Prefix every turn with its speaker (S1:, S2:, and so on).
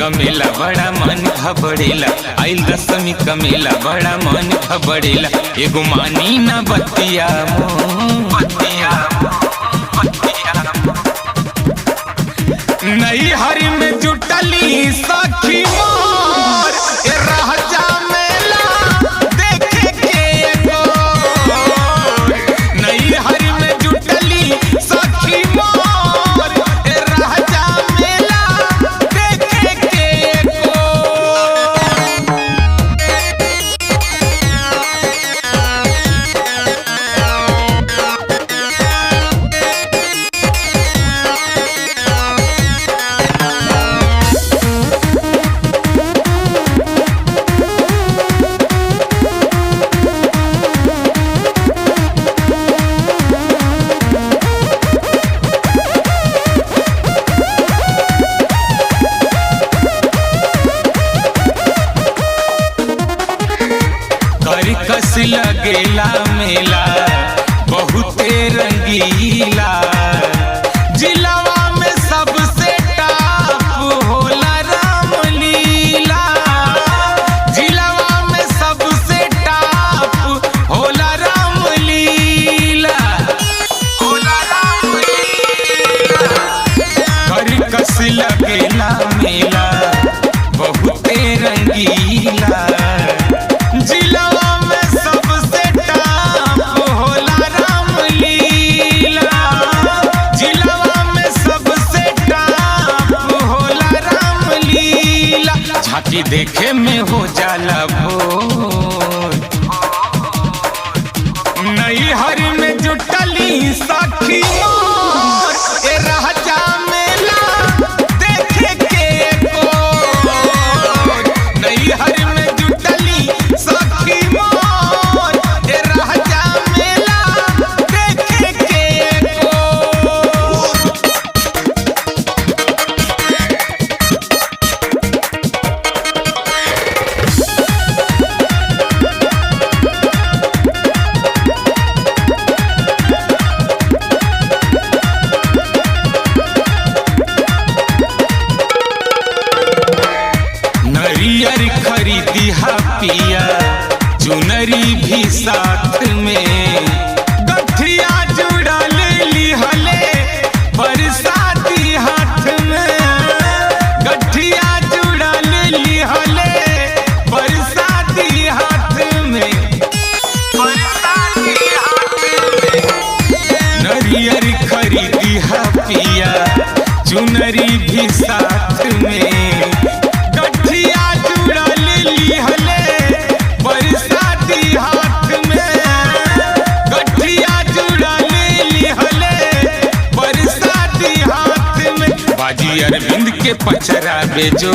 S1: कमेला बड़ा मन घबड़ेला, आइल दशमी कमेला बड़ा मन घबड़ेला। एगो मानी ना बतिया नई हरी में जुटली सखी मोर राजा मेला देखे के एगो। नई हरी में जुटली सखी मोर राजा मेला देखे के एगो। कस लगेला मेला बहुते रंगीला, जिलावा में सबसे टॉप होला रामलीला। जिलावा में सबसे टॉप होला रामलीला, होला रामलीला। कस लगेला मेला बहुते रंगीला, जिलावा में सबसे टॉप होला रामलीला। जिलावा में सबसे टॉप होला रामलीला। झांकी देखे में हो जाला भोर, नई हरी में जुटली सखी मोर राजा मेला देखे के एगो। नई हरी में जुटली सखी मोर राजा मेला देखे के एगो। नरियर खरीदी हा पिया, चुनरी भी साथ में, गठिया जुड़ल लिहले बरसाती हाथ में। गठिया जुड़ल लिहले बरसाती हाथ में, बरसाती हाथ में। नरियर खरीदी हा पिया, चुनरी भी साथ में, गठिया जुड़ल लिहले बरसाती हाथ में। गठिया जुड़ल लिहले बरसाती हाथ में। बाजी अरविंद के पचरा बेजो